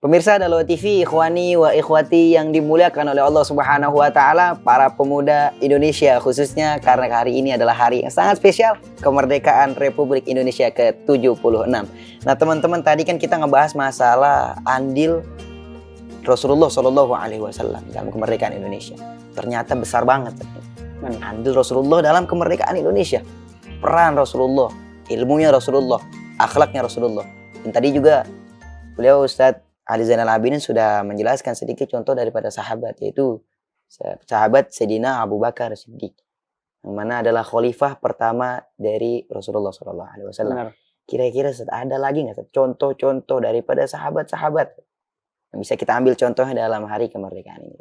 Pemirsa Dalwa TV, ikhwani wa ikhwati yang dimuliakan oleh Allah Subhanahu wa taala, para pemuda Indonesia khususnya, karena hari ini adalah hari yang sangat spesial, kemerdekaan Republik Indonesia ke-76. Nah, teman-teman, tadi kan kita ngebahas masalah andil Rasulullah Shallallahu alaihi wasallam dalam kemerdekaan Indonesia. Ternyata besar banget andil Rasulullah dalam kemerdekaan Indonesia. Peran Rasulullah, ilmunya Rasulullah, akhlaknya Rasulullah. Dan tadi juga beliau Ustadz Ali Zainal Abidin sudah menjelaskan sedikit contoh daripada sahabat, yaitu sahabat Sayyidina Abu Bakar Siddiq, yang mana adalah khalifah pertama dari Rasulullah SAW. Kira-kira ada lagi nggak contoh-contoh daripada sahabat-sahabat yang bisa kita ambil contohnya dalam hari kemerdekaan ini?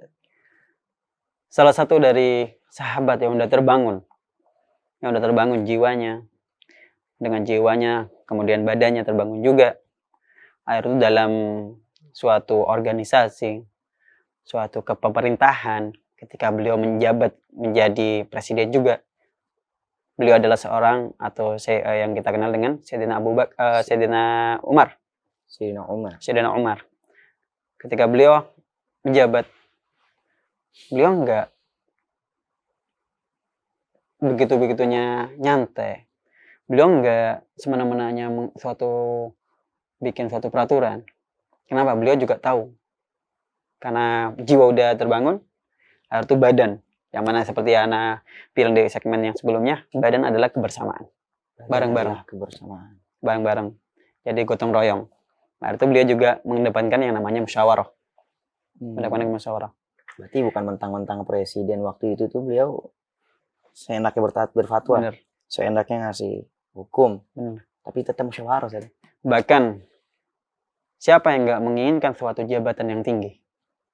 Salah satu dari sahabat yang udah terbangun jiwanya, dengan jiwanya kemudian badannya terbangun juga, itu dalam suatu organisasi, suatu kepemerintahan, ketika beliau menjabat menjadi presiden juga. Beliau adalah seorang, atau yang kita kenal dengan Sayyidina Umar. Sayyidina Umar. Ketika beliau menjabat, beliau enggak begitu-begitunya nyantai. Beliau enggak semena-menanya bikin suatu peraturan. Kenapa? Beliau juga tahu, karena jiwa udah terbangun, itu badan, yang mana seperti Ana bilang di segmen yang sebelumnya, badan adalah kebersamaan, bareng-bareng, bareng-bareng, jadi gotong royong. Nah, itu beliau juga mengedepankan yang namanya musyawarah. Mengedepankan musyawarah. Berarti bukan mentang-mentang presiden waktu itu tuh beliau seenaknya berfatwa, seenaknya ngasih hukum, tapi tetap musyawarah. Bahkan siapa yang nggak menginginkan suatu jabatan yang tinggi?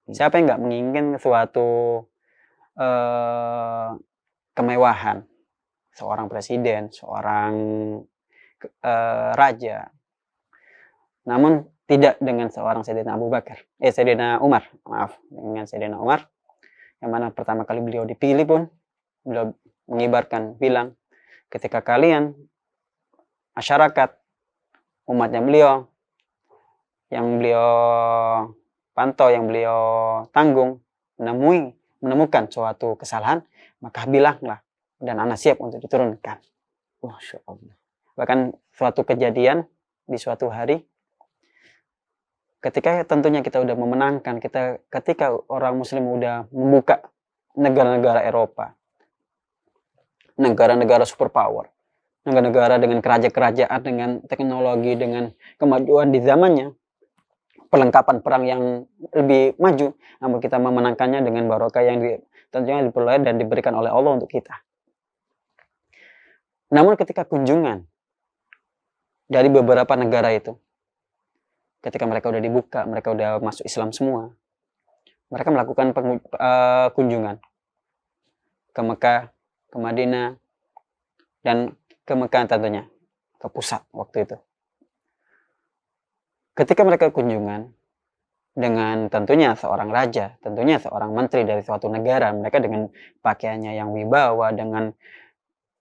Siapa yang nggak menginginkan suatu kemewahan? Seorang presiden, seorang raja. Namun tidak dengan seorang Sayyidina Umar. Dengan Sayyidina Umar, yang mana pertama kali beliau dipilih pun, beliau bilang, ketika kalian, masyarakat, umatnya beliau, yang beliau pantau, yang beliau tanggung, menemukan suatu kesalahan, maka bilanglah, dan Ana siap untuk diturunkan. Masya Allah. Bahkan suatu kejadian di suatu hari, ketika tentunya kita udah memenangkan, ketika orang muslim udah membuka negara-negara Eropa, negara-negara superpower, negara-negara dengan kerajaan, dengan teknologi, dengan kemajuan di zamannya, perlengkapan perang yang lebih maju, namun kita memenangkannya dengan barokah yang tentunya diperoleh dan diberikan oleh Allah untuk kita. Namun ketika kunjungan dari beberapa negara itu, ketika mereka udah dibuka, mereka udah masuk Islam semua, mereka melakukan kunjungan ke Mekah, ke Madinah, dan ke Mekah tentunya, ke pusat waktu itu. Ketika mereka kunjungan dengan tentunya seorang raja, tentunya seorang menteri dari suatu negara, mereka dengan pakaiannya yang wibawa, dengan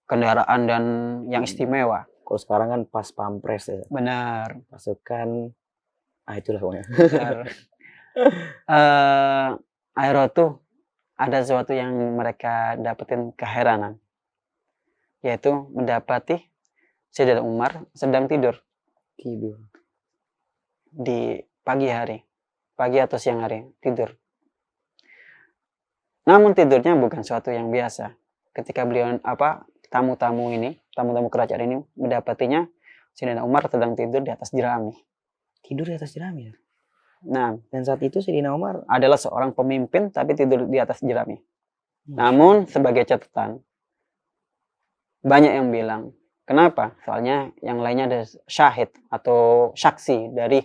kendaraan dan yang istimewa. Kalau sekarang kan pas pampres ya. Benar. Pasukan, itulah pokoknya. Aero tuh ada sesuatu yang mereka dapetin keheranan, yaitu mendapati Sayyidina Umar sedang tidur di pagi atau siang hari, tidur. Namun tidurnya bukan suatu yang biasa. Ketika beliau tamu-tamu kerajaan ini mendapatinya Sayyidina Umar sedang tidur di atas jerami. Tidur di atas jerami ya? Nah, dan saat itu Sayyidina Umar adalah seorang pemimpin tapi tidur di atas jerami. Namun sebagai catatan, banyak yang bilang, kenapa? Soalnya yang lainnya ada syahid atau saksi dari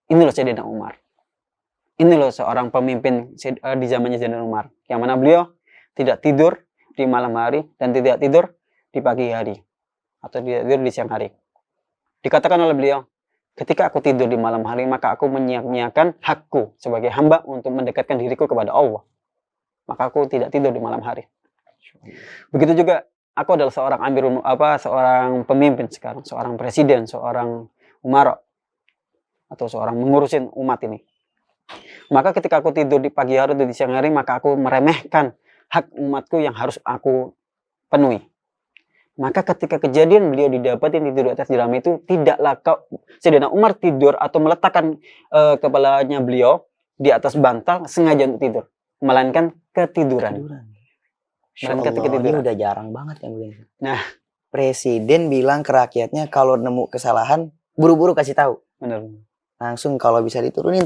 ini loh Sayyidina Umar. Ini loh seorang pemimpin di zamannya Sayyidina Umar, yang mana beliau tidak tidur di malam hari dan tidak tidur di pagi hari atau tidak tidur di siang hari. Dikatakan oleh beliau, ketika aku tidur di malam hari, maka aku menyia-nyiakan hakku sebagai hamba untuk mendekatkan diriku kepada Allah. Maka aku tidak tidur di malam hari. Begitu juga aku adalah seorang pemimpin sekarang, seorang presiden, seorang umara, atau seorang mengurusin umat ini. Maka ketika aku tidur di pagi hari atau di siang hari, maka aku meremehkan hak umatku yang harus aku penuhi. Maka ketika kejadian beliau didapatin tidur di atas jerami itu, tidaklah Sayyidina Umar tidur atau meletakkan kepalanya beliau di atas bantal sengaja untuk tidur, melainkan ketiduran. Masya Melainkan Allah, ini ketiduran. udah jarang banget yang begini. Nah, Presiden bilang ke rakyatnya kalau nemu kesalahan buru-buru kasih tahu. benar, Langsung kalau bisa turunin.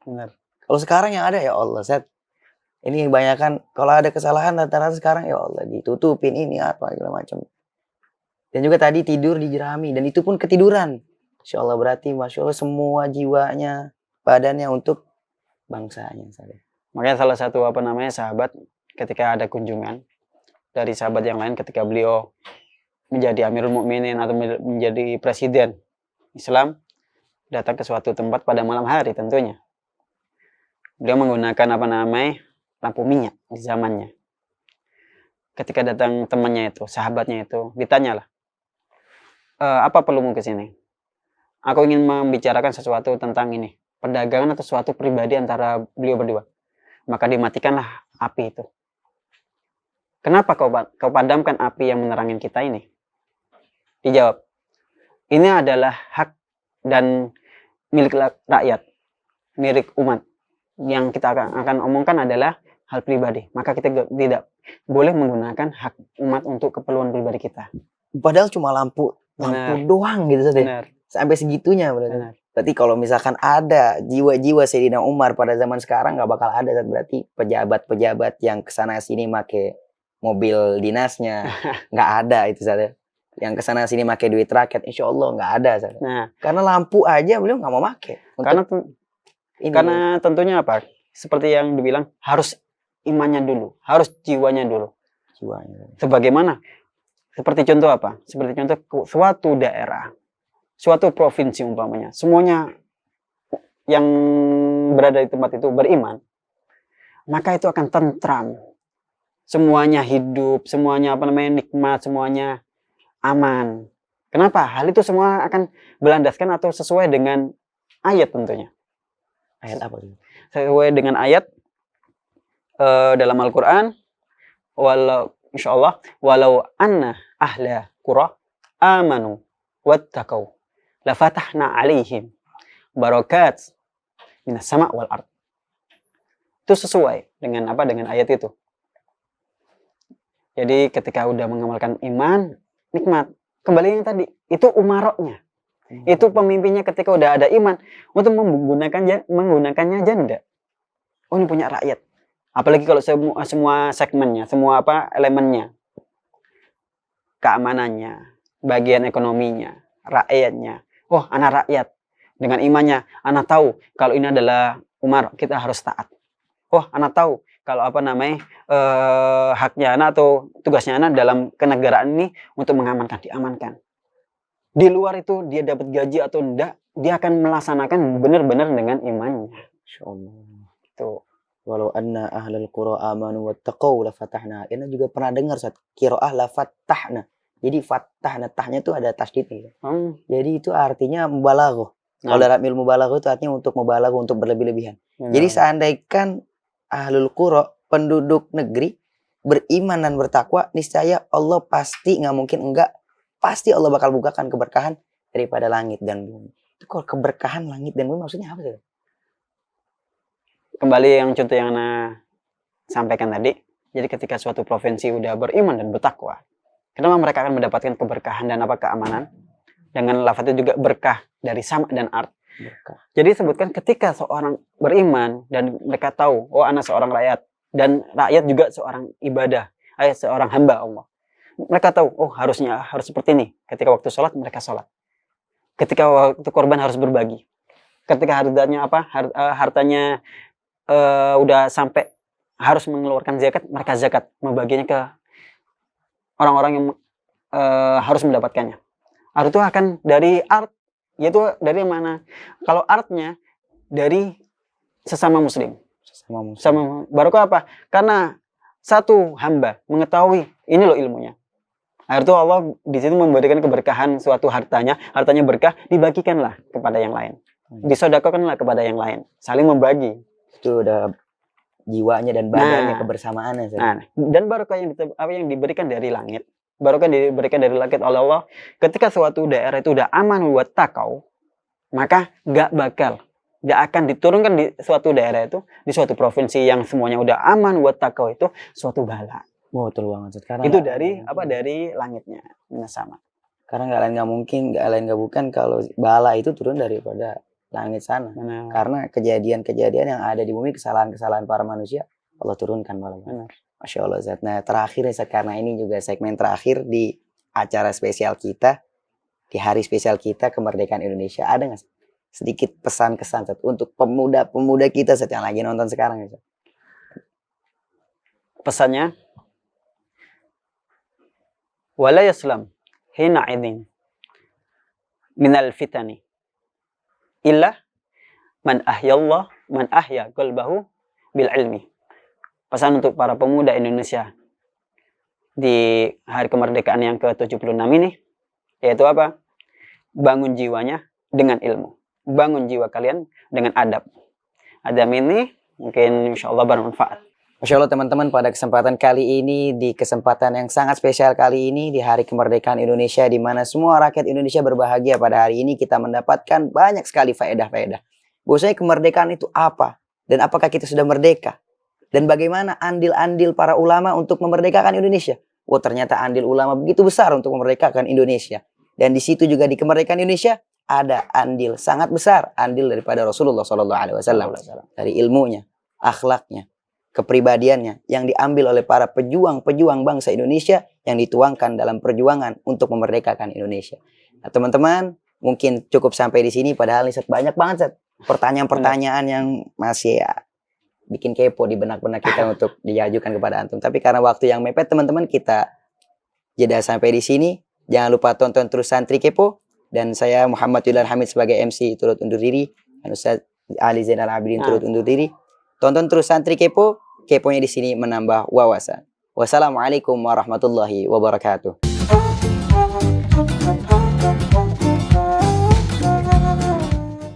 benar. Kalau sekarang yang ada ya Allah, Set. Ini kebanyakan kalau ada kesalahan rata-rata sekarang ya Allah ditutupin ini apa segala macam. Dan juga tadi tidur di jerami dan itu pun ketiduran. Insya Allah berarti Masya Allah semua jiwanya, badannya untuk bangsanya. Makanya salah satu sahabat ketika ada kunjungan dari sahabat yang lain ketika beliau menjadi Amirul Mukminin atau menjadi presiden Islam, datang ke suatu tempat pada malam hari tentunya. Beliau menggunakan lampu minyak di zamannya. Ketika datang temannya itu, sahabatnya itu, ditanyalah, apa perlumu ke sini? Aku ingin membicarakan sesuatu tentang ini, perdagangan atau suatu pribadi antara beliau berdua. Maka dimatikanlah api itu. Kenapa kau padamkan api yang menerangin kita ini? Dijawab, ini adalah hak dan milik rakyat, milik umat. Yang kita akan omongkan adalah hal pribadi. Maka kita tidak boleh menggunakan hak umat untuk keperluan pribadi kita. Padahal cuma lampu doang gitu saja. Sampai segitunya berarti. Berarti kalau misalkan ada jiwa-jiwa Sayyidina Umar pada zaman sekarang nggak bakal ada, berarti pejabat-pejabat yang kesana sini make mobil dinasnya nggak ada itu saja. Yang kesana sini make duit rakyat, insya Allah nggak ada saja. Nah, karena lampu aja beliau nggak mau make. Karena tentunya apa? Seperti yang dibilang harus imannya dulu, harus jiwanya dulu. Sebagaimana? Seperti contoh apa? Seperti contoh suatu daerah, suatu provinsi umpamanya, semuanya yang berada di tempat itu beriman, maka itu akan tentram. Semuanya hidup, semuanya nikmat, semuanya aman. Kenapa? Hal itu semua akan berlandaskan atau sesuai dengan ayat tentunya. Ayat apa itu? Sesuai dengan ayat dalam Al-Quran, insyaallah, walau anna ahla qura amanu wattaqau lafatahna alaihim barakat minas sama' wal ard. Itu sesuai dengan dengan ayat itu. Jadi ketika udah mengamalkan iman, nikmat. Kembali yang tadi, itu umaroknya. Itu pemimpinnya ketika udah ada iman untuk menggunakannya janda. Oh, ini punya rakyat. Apalagi kalau semua segmennya, semua elemennya. Keamanannya, bagian ekonominya, rakyatnya. Oh, anak rakyat. Dengan imannya, anak tahu kalau ini adalah umar, kita harus taat. Oh, anak tahu kalau haknya anak atau tugasnya anak dalam kenegaraan ini untuk mengamankan, diamankan. Di luar itu dia dapat gaji atau enggak, dia akan melaksanakan benar-benar dengan imannya. Insyaallah. Tuh. Walau anna ahlal qura amanu wattaqau lafatahna. Ini juga pernah dengar saat qiraah lafatahna. Jadi fatahna, tahnya itu ada tasdid gitu. Jadi itu artinya mubalaghah. Kalau dalam ilmu balaghah itu artinya untuk mubalaghah, untuk berlebih-lebihan. Jadi seandainya ahlul qura, penduduk negeri beriman dan bertakwa, niscaya Allah pasti, nggak mungkin enggak, pasti Allah bakal bukakan keberkahan daripada langit dan bumi. Itu kalau keberkahan langit dan bumi maksudnya apa sih? Kembali yang contoh yang Ana sampaikan tadi. Jadi ketika suatu provinsi udah beriman dan bertakwa, kenapa mereka akan mendapatkan keberkahan dan keamanan? Dengan lafaznya juga berkah dari sama dan art. Berkah. Jadi sebutkan ketika seorang beriman dan mereka tahu, oh anak seorang rakyat, dan rakyat juga seorang ibadah, seorang hamba Allah. Mereka tahu, oh harus seperti ini. Ketika waktu sholat mereka sholat. Ketika waktu korban harus berbagi. Ketika hartanya udah sampai harus mengeluarkan zakat, mereka zakat, membaginya ke orang-orang yang harus mendapatkannya. Art itu akan dari art, yaitu dari mana? Kalau artnya dari sesama muslim. Sama barokah apa? Karena satu hamba mengetahui ini loh ilmunya. Akhirnya itu Allah di situ memberikan keberkahan suatu hartanya berkah, dibagikanlah kepada yang lain. Disedekahkanlah kepada yang lain, saling membagi. Itu udah jiwanya dan badannya Nah. kebersamaannya. Ustaz. Nah, dan barokah yang diberikan dari langit, barokah diberikan dari langit oleh Allah, ketika suatu daerah itu udah aman buat takau, maka gak akan diturunkan di suatu daerah itu, di suatu provinsi yang semuanya udah aman buat takau itu suatu bala. Betul banget. Ustaz. Karena Itu nggak dari lain- apa? Dari langitnya. Nah, sama. Karena nggak lain nggak mungkin, nggak lain nggak bukan kalau bala itu turun daripada langit sana. Benar. Karena kejadian-kejadian yang ada di bumi, kesalahan-kesalahan para manusia, Allah turunkan bala. Benar. Masya Allah, Zat. Nah, terakhir ya, Zat, karena ini juga segmen terakhir di acara spesial kita, di hari spesial kita kemerdekaan Indonesia, ada nggak Zat, sedikit pesan-kesan Zat, untuk pemuda-pemuda kita Zat, yang lagi nonton sekarang ya, Zat? Pesannya, wala yaslam hina idin minal fitani illa man ahya qalbahu bil ilmi. Pesan untuk para pemuda Indonesia di hari kemerdekaan yang ke-76 ini, yaitu apa? Bangun jiwanya dengan ilmu. Bangun jiwa kalian dengan adab. Adab ini mungkin insya Allah bermanfaat. Masya Allah teman-teman, pada kesempatan kali ini, di kesempatan yang sangat spesial kali ini, di hari kemerdekaan Indonesia, di mana semua rakyat Indonesia berbahagia pada hari ini, kita mendapatkan banyak sekali faedah-faedah. Bahwasanya kemerdekaan itu apa? Dan apakah kita sudah merdeka? Dan bagaimana andil-andil para ulama untuk memerdekakan Indonesia? Oh, ternyata andil ulama begitu besar untuk memerdekakan Indonesia. Dan di situ juga di kemerdekaan Indonesia ada andil sangat besar, andil daripada Rasulullah SAW, dari ilmunya, akhlaknya, kepribadiannya yang diambil oleh para pejuang-pejuang bangsa Indonesia yang dituangkan dalam perjuangan untuk memerdekakan Indonesia. Nah, teman-teman, mungkin cukup sampai di sini, padahal ini banyak banget Zat, pertanyaan-pertanyaan yang masih bikin kepo di benak-benak kita untuk diajukan kepada antum. Tapi karena waktu yang mepet teman-teman, kita jeda sampai di sini. Jangan lupa tonton terus Santri Kepo, dan saya Muhammad Yulan Hamid sebagai MC turut undur diri, dan Ustaz Ali Zainal Abidin turut undur diri. Tonton terus Santri Kepo, keponya di sini menambah wawasan. Wassalamualaikum warahmatullahi wabarakatuh.